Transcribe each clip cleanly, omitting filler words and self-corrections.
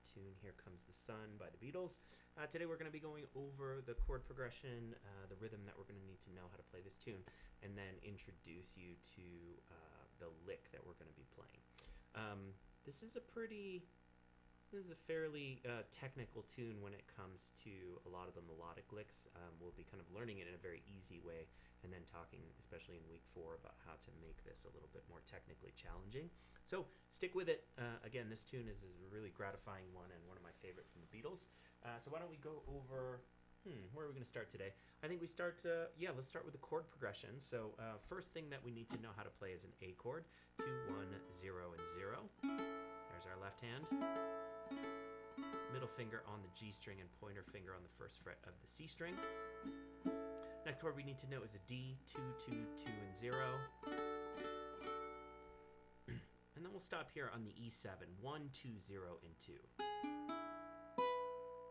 tune Here Comes the Sun by the Beatles. Today we're going to be going over the chord progression, the rhythm that we're going to need to know how to play this tune, and then introduce you to the lick that we're going to be playing. This is a fairly technical tune when it comes to a lot of the melodic licks. We'll be kind of learning it in a very easy way, and then talking, especially in week 4, about how to make this a little bit more technically challenging. So stick with it. Again, this tune is a really gratifying one and one of my favorite from the Beatles. So why don't we go over, where are we going to start today? I think we start, let's start with the chord progression. So first thing that we need to know how to play is an A chord, 2, 1, 0, and 0. There's our left hand. Middle finger on the G string and pointer finger on the first fret of the C string. Next chord we need to know is a D, 2, 2, 2, and 0. And then we'll stop here on the E7, 1, 2, 0, and 2.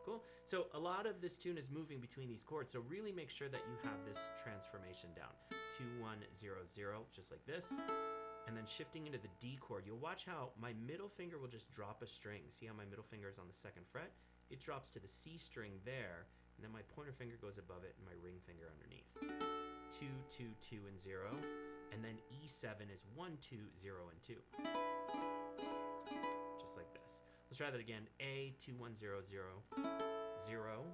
Cool. So a lot of this tune is moving between these chords, so really make sure that you have this transformation down. 2, 1, 0, 0, just like this. And then shifting into the D chord, you'll watch how my middle finger will just drop a string. See how my middle finger is on the 2nd fret? It drops to the C string there, and then my pointer finger goes above it and my ring finger underneath. 2, 2, 2, and 0. And then E7 is 1, 2, 0, and 2. Just like this. Let's try that again. A, 2, 1, 0, 0, 0.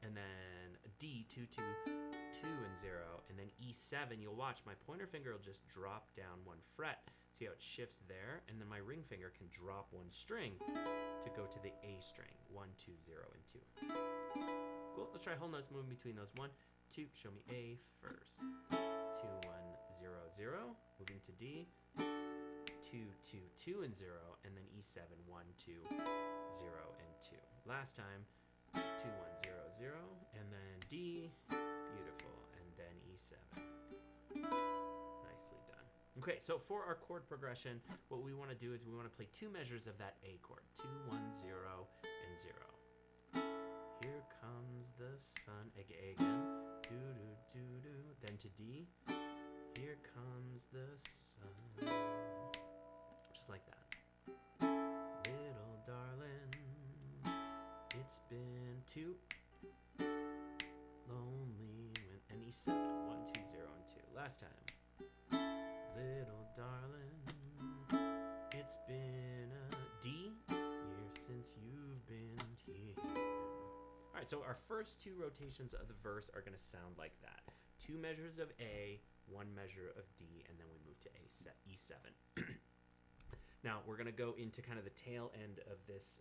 And then D, 2, 2, 2, and 0, and then E7, you'll watch my pointer finger will just drop down 1 fret. See how it shifts there? And then my ring finger can drop 1 string to go to the A string. 1, 2, 0, and 2. Cool. Let's try whole notes moving between those. 1, 2, show me A first. 2, 1, 0, 0. Moving to D. 2, 2, 2, and 0, and then E7, 1, 2, 0, and 2. Last time, 2, 1, 0, 0, and then D. Beautiful, and then E7. Nicely done. Okay, so for our chord progression, what we want to do is we want to play 2 measures of that A chord. 2, 1, 0, and 0. Here comes the sun. Again. Do, do, do, do. Then to D. Here comes the sun. Just like that. Little darling, it's been too lonely when, and E7, 1, 2, 0, and 2. Last time. Little darling, it's been a D year since you've been here. All right, so our first 2 rotations of the verse are going to sound like that. 2 measures of A, 1 measure of D, and then we move to E7. Now, we're going to go into kind of the tail end of this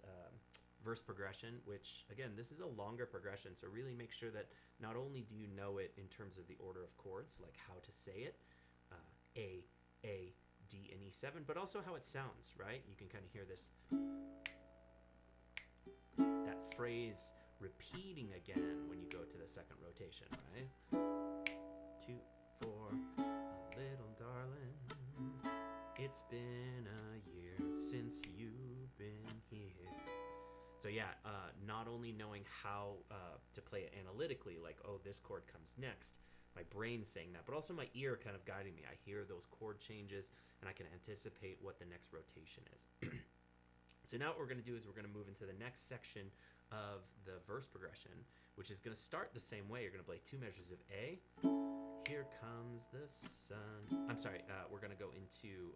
verse progression, which, again, this is a longer progression, so really make sure that not only do you know it in terms of the order of chords, like how to say it, A, D, and E7, but also how it sounds, right? You can kind of hear this, that phrase repeating again when you go to the 2nd rotation, right? 2, 4, a little darling, it's been a year since you've been here. So yeah, not only knowing how to play it analytically, like, oh, this chord comes next, my brain's saying that, but also my ear kind of guiding me. I hear those chord changes, and I can anticipate what the next rotation is. So now what we're going to do is we're going to move into the next section of the verse progression, which is going to start the same way. You're going to play 2 measures of A. Here comes the sun. I'm sorry, we're going to go into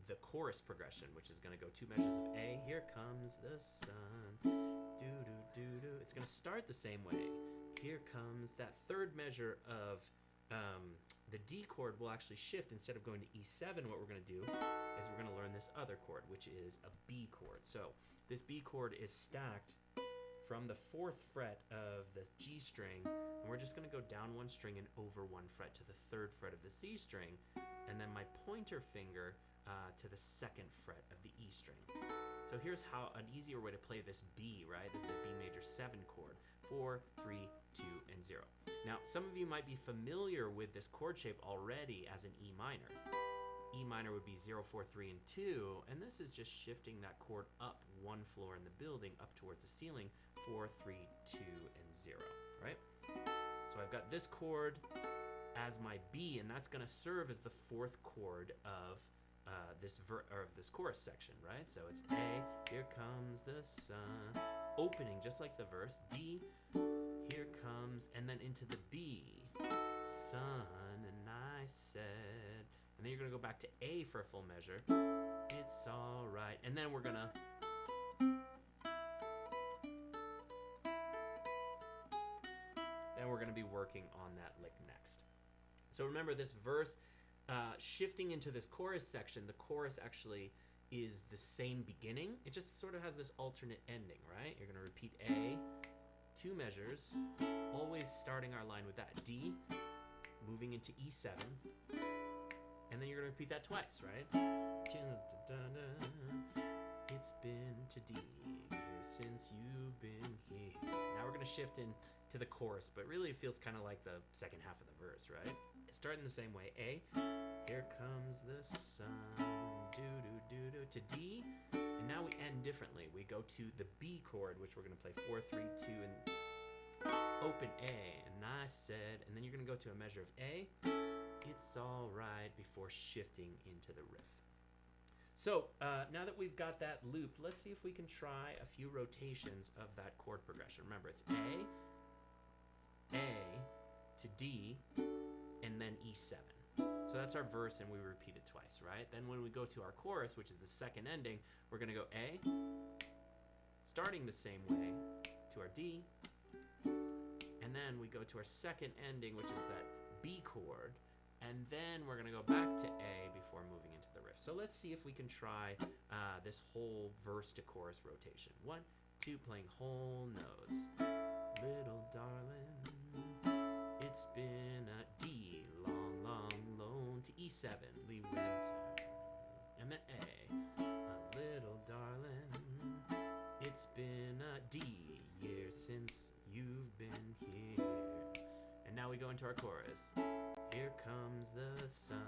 the chorus progression, which is going to go 2 measures of A. Here comes the sun. Do, do, do, do. It's going to start the same way. Here comes that 3rd measure of the D chord will actually shift. Instead of going to E7, what we're going to do is we're going to learn this other chord, which is a B chord. So this B chord is stacked from the 4th fret of the G string, and we're just going to go down 1 string and over 1 fret to the 3rd fret of the C string, and then my pointer finger to the 2nd fret of the E string. So here's how an easier way to play this B, right? This is a B major 7 chord. 4, 3, 2, and 0. Now, some of you might be familiar with this chord shape already as an E minor. E minor would be 0, 4, 3, and 2, and this is just shifting that chord up 1 floor in the building up towards the ceiling, 4, 3, 2, and 0, right? So I've got this chord as my B, and that's going to serve as the 4th chord of this chorus section, right? So it's A, here comes the sun, opening just like the verse. D, here comes, and then into the B, sun, and I said, and then you're gonna go back to A for a full measure. It's all right, and then we're gonna be working on that lick next. So remember, this verse shifting into this chorus section, the chorus actually is the same beginning. It just sort of has this alternate ending, right? You're going to repeat A, 2 measures, always starting our line with that. D, moving into E7, and then you're going to repeat that twice, right? It's been to D since you've been here. Now we're going to shift in to the chorus, but really it feels kind of like the second half of the verse, right? Starting the same way. A, here comes the sun, do-do-do-do, to D, and now we end differently. We go to the B chord, which we're going to play 4, 3, 2, and open A, and I said, and then you're going to go to a measure of A, it's all right, before shifting into the riff. So now that we've got that loop, let's see if we can try a few rotations of that chord progression. Remember, it's A to D, and then E7. So that's our verse, and we repeat it twice, right? Then when we go to our chorus, which is the second ending, we're going to go A, starting the same way to our D, and then we go to our second ending, which is that B chord, and then we're going to go back to A before moving into the riff. So let's see if we can try this whole verse to chorus rotation. 1, 2, playing whole notes. Little darling, it's been a D, long, long, lone, to E7, Lee winter, and then A, little darling, it's been a D, years since you've been here. And now we go into our chorus. Here comes the sun,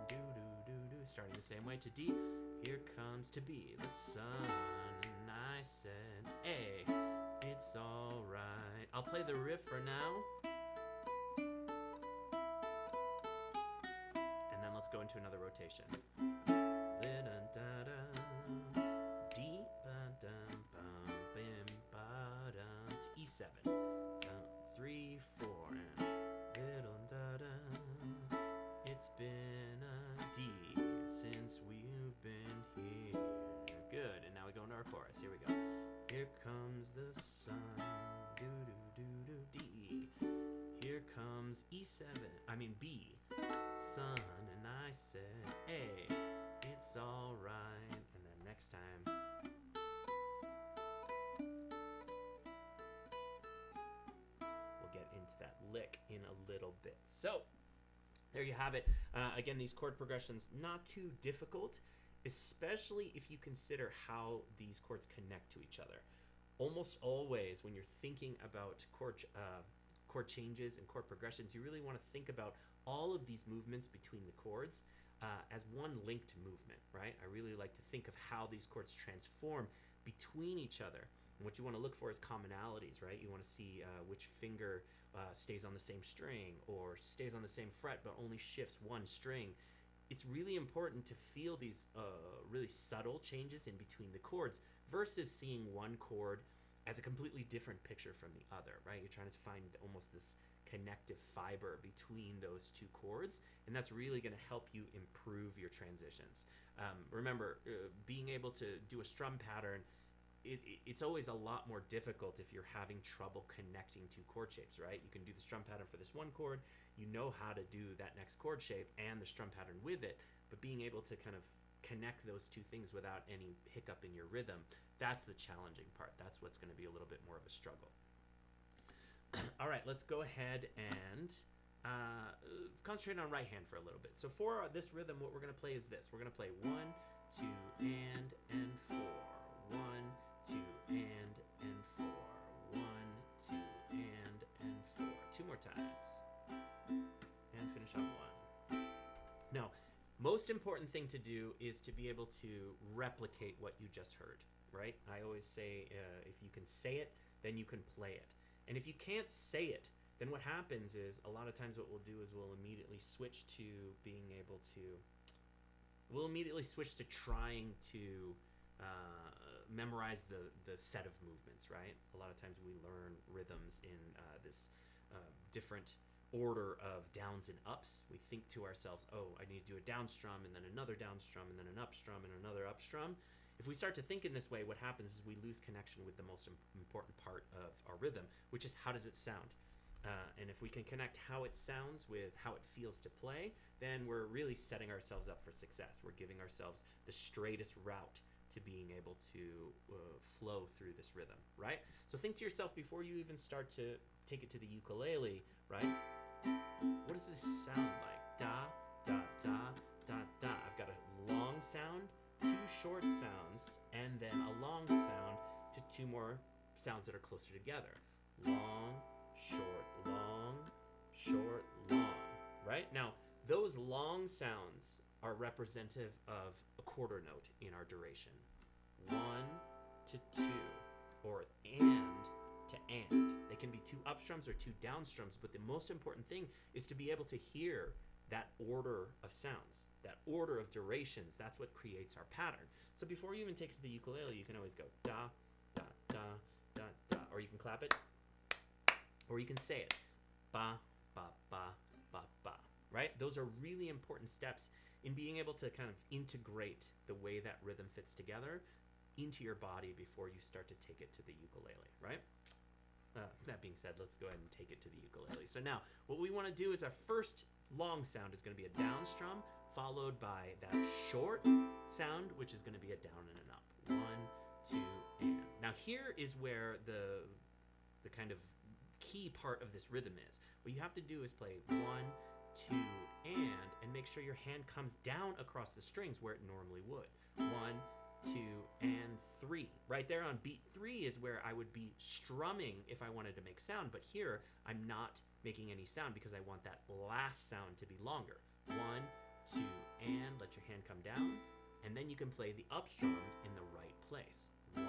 do-do-do-do, starting the same way to D. Here comes to B, the sun, and I said, A, it's all right. I'll play the riff for now. And then let's go into another rotation. D, ba-dum-bum, bim-ba-dum, to E7. 3, 4, and little da-da. It's been a D since we've been here. Good, and now we go into our chorus. Here we go. Here comes the sun, do-do-do-do, D. Here comes B, sun, and I said, A, it's all right. And then next time, we'll get into that lick in a little bit. So, there you have it. Again, these chord progressions, not too difficult, especially if you consider how these chords connect to each other. Almost always, when you're thinking about chord changes and chord progressions, you really want to think about all of these movements between the chords as one linked movement, right? I really like to think of how these chords transform between each other. And what you want to look for is commonalities, right? You want to see which finger stays on the same string or stays on the same fret but only shifts one string. It's really important to feel these really subtle changes in between the chords versus seeing one chord as a completely different picture from the other, right? You're trying to find almost this connective fiber between those two chords, and that's really going to help you improve your transitions. Remember, being able to do a strum pattern, it's always a lot more difficult if you're having trouble connecting two chord shapes, right? You can do the strum pattern for this one chord, you know how to do that next chord shape and the strum pattern with it, but being able to kind of connect those two things without any hiccup in your rhythm, that's the challenging part. That's what's going to be a little bit more of a struggle. All right, let's go ahead and concentrate on right hand for a little bit. So for this rhythm, what we're going to play is this. We're going to play 1, 2, and 4. 1, 2, and 4. 1, 2, and 4. 2 more times. And finish on 1. Now, most important thing to do is to be able to replicate what you just heard, right? I always say if you can say it, then you can play it. And if you can't say it, then what happens is a lot of times what we'll do is we'll immediately switch to being able to we'll immediately switch to trying to memorize the set of movements, right? A lot of times we learn rhythms in this different order of downs and ups. We think to ourselves, oh, I need to do a down strum and then another down strum and then an up strum and another up strum. If we start to think in this way, what happens is we lose connection with the most important part of our rhythm, which is how does it sound? And if we can connect how it sounds with how it feels to play, then we're really setting ourselves up for success. We're giving ourselves the straightest route to being able to flow through this rhythm, right? So think to yourself before you even start to take it to the ukulele, right? What does this sound like? Da, da, da, da, da. I've got a long sound, two short sounds, and then a long sound to two more sounds that are closer together. Long, short, long, right? Now, those long sounds are representative of a quarter note in our duration. 1 to 2, or and to and. They can be two up strums or two down strums, but the most important thing is to be able to hear that order of sounds, that order of durations. That's what creates our pattern. So before you even take it to the ukulele, you can always go da, da, da, da, da, or you can clap it, or you can say it, ba, ba, ba, ba, ba, right? Those are really important steps in being able to kind of integrate the way that rhythm fits together into your body before you start to take it to the ukulele, right? That being said, let's go ahead and take it to the ukulele. So now, what we want to do is our first long sound is going to be a down strum, followed by that short sound, which is going to be a down and an up. 1, 2, and. Now here is where the kind of key part of this rhythm is. What you have to do is play 1, 2, and make sure your hand comes down across the strings where it normally would. 1, 2, and 3. Right there on beat 3 is where I would be strumming if I wanted to make sound, but here I'm not making any sound because I want that last sound to be longer. 1, 2, and let your hand come down, and then you can play the up strum in the right place. 1,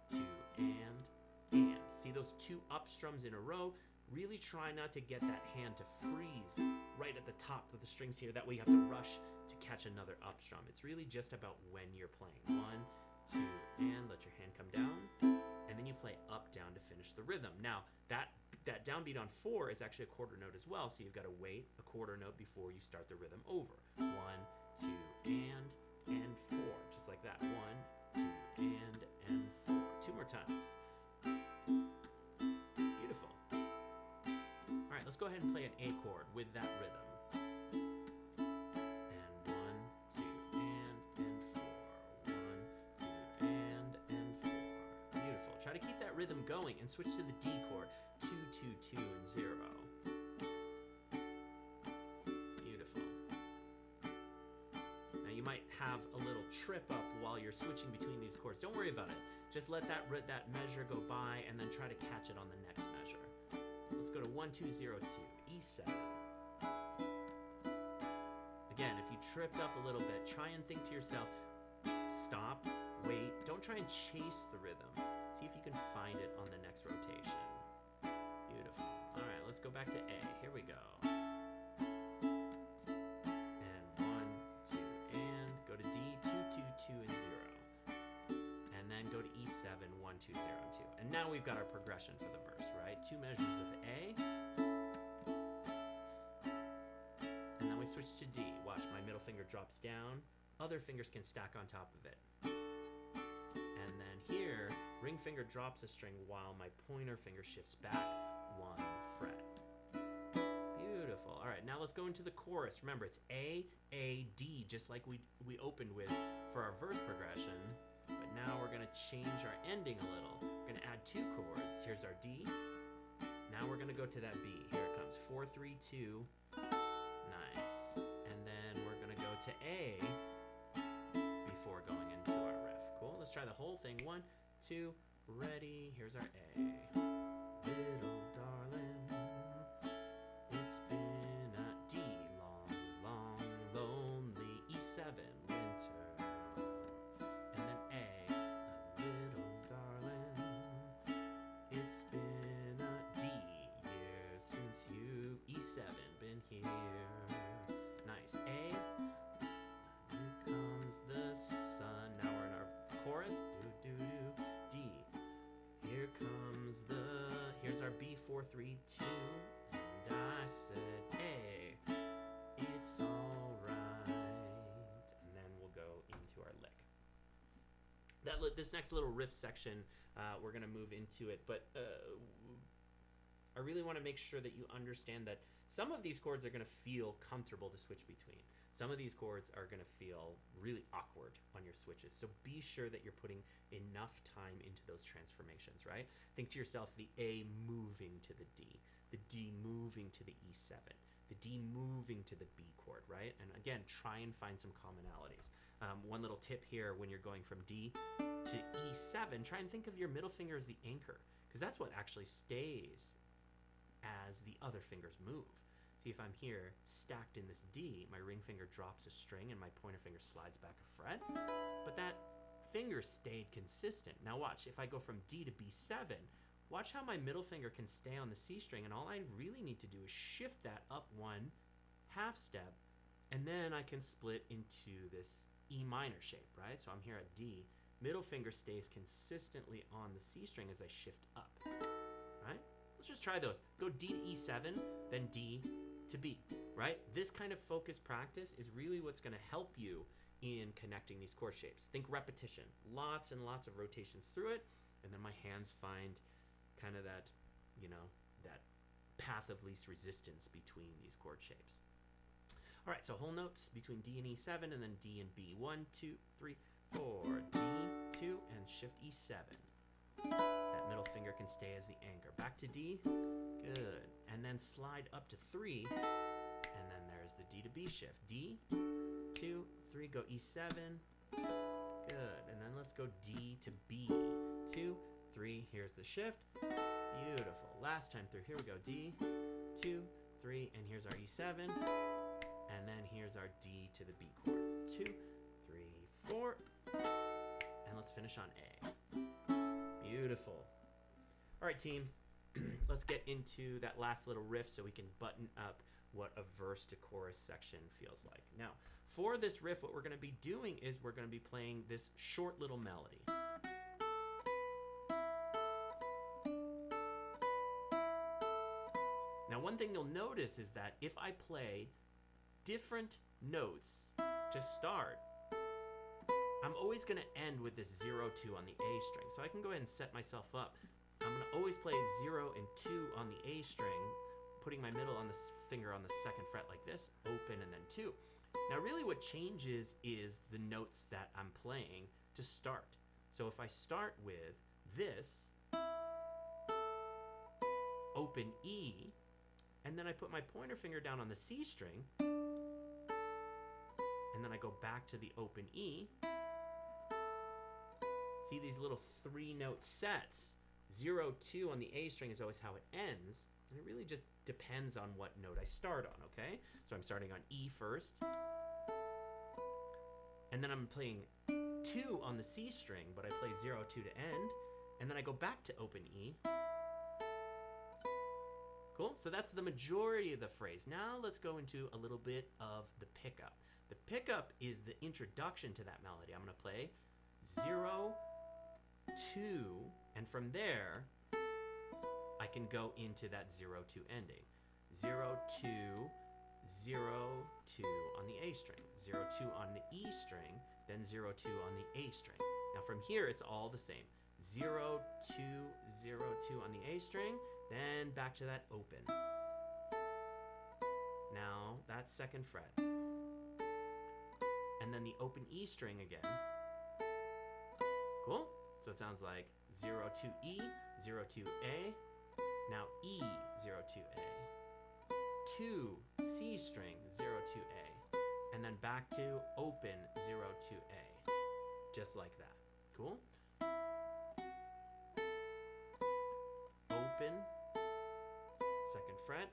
2, and. See those two up strums in a row? Really try not to get that hand to freeze right at the top of the strings here. That way you have to rush to catch another up strum. It's really just about when you're playing. 1, 2, and let your hand come down, and then you play up, down to finish the rhythm. Now, that downbeat on 4 is actually a quarter note as well, so you've got to wait a quarter note before you start the rhythm over. 1, 2, and 4, just like that. 1, 2, and 4. 2 more times. Beautiful. All right, let's go ahead and play an A chord with that rhythm. And 1, 2, and 4. 1, 2, and 4. Beautiful. Try to keep that rhythm going and switch to the D chord. 2, 2, 2, and 0. Beautiful. Now you might have a little trip up while you're switching between these chords. Don't worry about it. Just let that measure go by and then try to catch it on the next measure. Let's go to 1, 2, 0, 2, E7. Again, if you tripped up a little bit, try and think to yourself, stop, wait, don't try and chase the rhythm. See if you can find it on the next rotation. Beautiful. All right, let's go back to A. Here we go. And 1, 2, and go to D, 2, 2, 2, and 0. And then go to E7, 1, 2, 0, 2. And now we've got our progression for the verse, right? 2 measures of A. And then we switch to D. Watch, my middle finger drops down. Other fingers can stack on top of it. And then here, ring finger drops a string while my pointer finger shifts back 1 fret. Beautiful. All right, now let's go into the chorus. Remember, it's A, A, D, just like we opened with for our verse progression. But now we're going to change our ending a little. We're going to add 2 chords. Here's our D. Now we're going to go to that B. Here it comes. 4, 3, 2. Nice. And then we're going to go to A before going into our riff. Cool. Let's try the whole thing. 1, 2, ready. Here's our A. Little darling, it's been a D, long, long, lonely, E7, winter. And then A, little darling, it's been a D year since you've E7 been here. Nice. A, 4, 3, 2, and I said, hey, it's all right. And then we'll go into our lick. This next little riff section, we're going to move into it, but I really want to make sure that you understand that some of these chords are going to feel comfortable to switch between. Some of these chords are going to feel really awkward on your switches. So be sure that you're putting enough time into those transformations, right? Think to yourself, the A moving to the D moving to the E7, the D moving to the B chord, right? And again, try and find some commonalities. One little tip here, when you're going from D to E7, try and think of your middle finger as the anchor, because that's what actually stays as the other fingers move. See, if I'm here stacked in this D, my ring finger drops a string and my pointer finger slides back a fret, but that finger stayed consistent. Now watch, if I go from D to B7, watch how my middle finger can stay on the C string, and all I really need to do is shift that up 1 half step, and then I can split into this E minor shape, right? So I'm here at D, middle finger stays consistently on the C string as I shift up, right? Let's just try those. Go D to E7, then D to B, right? This kind of focused practice is really what's going to help you in connecting these chord shapes. Think repetition, lots and lots of rotations through it, and then my hands find kind of that, you know, that path of least resistance between these chord shapes. All right, so whole notes between D and E7, and then D and B. 1, 2, 3, 4. D2 and shift E7. That middle finger can stay as the anchor. Back to D. Good. And then slide up to 3. And then there's the D to B shift. D, 2, 3, go E7. Good. And then let's go D to B. 2, 3, here's the shift. Beautiful. Last time through. Here we go. D, 2, 3, and here's our E7. And then here's our D to the B chord. 2, 3, 4. And let's finish on A. Beautiful. All right, team. Let's get into that last little riff so we can button up what a verse to chorus section feels like. Now, for this riff, what we're going to be doing is we're going to be playing this short little melody. Now, one thing you'll notice is that if I play different notes to start, I'm always going to end with this 0, 2 on the A string. So I can go ahead and set myself up. I'm going to always play 0 and 2 on the A string, putting my middle on the finger on the 2nd fret like this, open, and then 2. Now really what changes is the notes that I'm playing to start. So if I start with this, open E, and then I put my pointer finger down on the C string, and then I go back to the open E. See these little 3-note sets. 0, 2 on the A string is always how it ends, and it really just depends on what note I start on, okay? So I'm starting on E first, and then I'm playing 2 on the C string, but I play 0, 2 to end, and then I go back to open E. Cool? So that's the majority of the phrase. Now let's go into a little bit of the pickup. The pickup is the introduction to that melody. I'm going to play 0, 2, and from there, I can go into that 0, 2 ending. 0, 2, 0, 2 on the A string, 0, 2 on the E string, then 0, 2 on the A string. Now from here, it's all the same. 0, 2, 0, 2 on the A string, then back to that open. Now that 2nd fret. And then the open E string again. Cool? So it sounds like 0, 2 E, 0, 2 A, now E, 0, 2 A, 2 C string, 0, 2 A, and then back to open, 0, 2 A, just like that. Cool? Open, 2nd fret,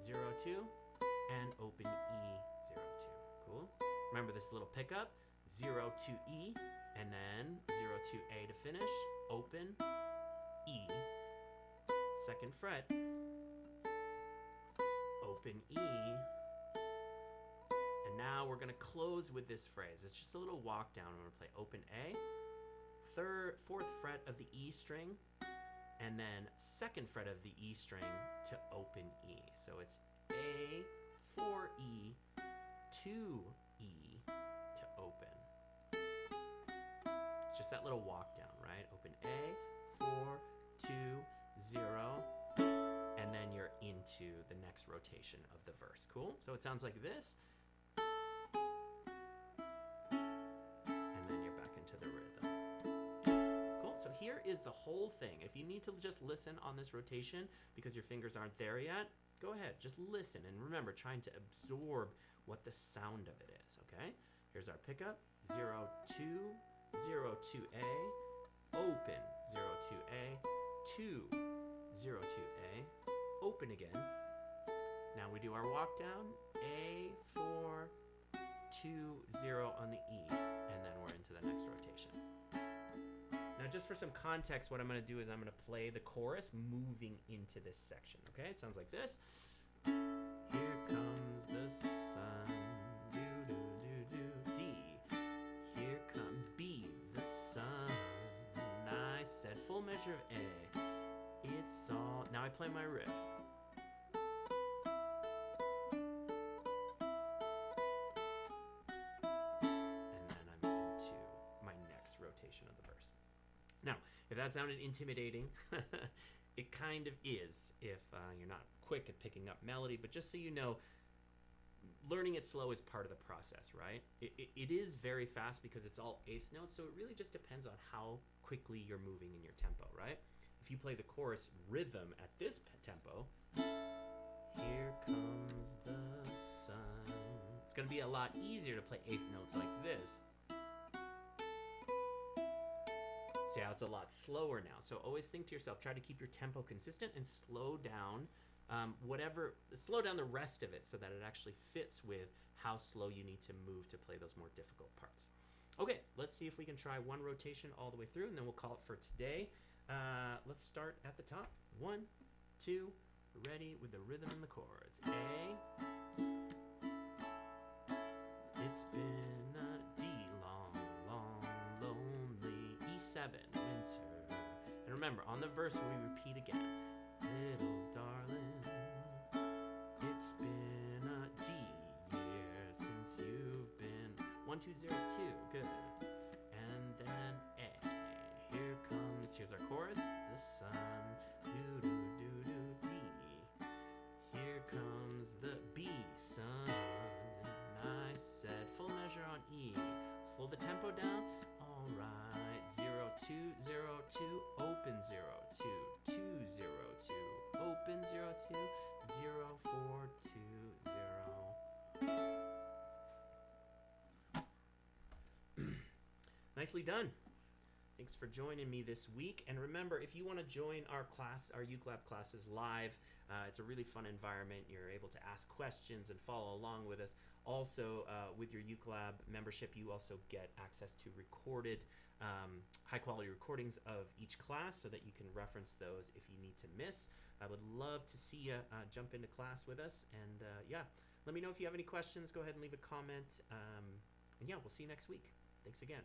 0, 2, and open E, 0, 2. Cool? Remember this little pickup, 0, 2 E, and then 0, 2 A to finish, open, E, 2nd fret, open E, and now we're going to close with this phrase. It's just a little walk down. I'm going to play open A, 4th fret of the E string, and then second fret of the E string to open E. So it's A, 4 E, 2 E to open. It's just that little walk down, right? Open A, 4, 2, 0, and then you're into the next rotation of the verse. Cool? So it sounds like this. And then you're back into the rhythm. Cool? So here is the whole thing. If you need to just listen on this rotation because your fingers aren't there yet, go ahead. Just listen. And remember, trying to absorb what the sound of it is, okay? Here's our pickup. 0, 2, 0, 2A, open, 0, 2A, 2, 0, 2A, open again. Now we do our walk down, A, 4, 2, 0 on the E, and then we're into the next rotation. Now just for some context, what I'm going to do is I'm going to play the chorus moving into this section, okay? It sounds like this. Here comes the sun, do, do, do, do, D. Here come B, the sun. I said full measure of A. It's all, now I play my riff. And then I'm into my next rotation of the verse. Now, if that sounded intimidating, it kind of is if you're not quick at picking up melody, but just so you know, learning it slow is part of the process, right? It is very fast because it's all eighth notes, so it really just depends on how quickly you're moving in your tempo, right? If you play the chorus rhythm at this tempo, here comes the sun, it's going to be a lot easier to play eighth notes like this. See how it's a lot slower now. So always think to yourself, try to keep your tempo consistent and slow down slow down the rest of it so that it actually fits with how slow you need to move to play those more difficult parts. Okay, let's see if we can try one rotation all the way through, and then we'll call it for today. Let's start at the top. 1, 2, ready with the rhythm and the chords. A, it's been a D, long, long, lonely, E7, winter. And remember, on the verse we repeat again. Little darling, it's been a D year since you've been 1, 2, 0, 2, good. And then A, here's our chorus, the sun, do, do, do, do, D. Here comes the B, sun, and I said full measure on E. Slow the tempo down, all right, 0, 2, 0, 2, open 0, 2, 2, 0, 2, open 0, 2, 0, 4, 2, 0. Nicely done. Thanks for joining me this week. And remember, if you want to join our class, our UKLab classes live, it's a really fun environment. You're able to ask questions and follow along with us. Also, with your UKLab membership, you also get access to recorded, high-quality recordings of each class so that you can reference those if you need to miss. I would love to see you jump into class with us. And yeah, let me know if you have any questions. Go ahead and leave a comment. And yeah, we'll see you next week. Thanks again.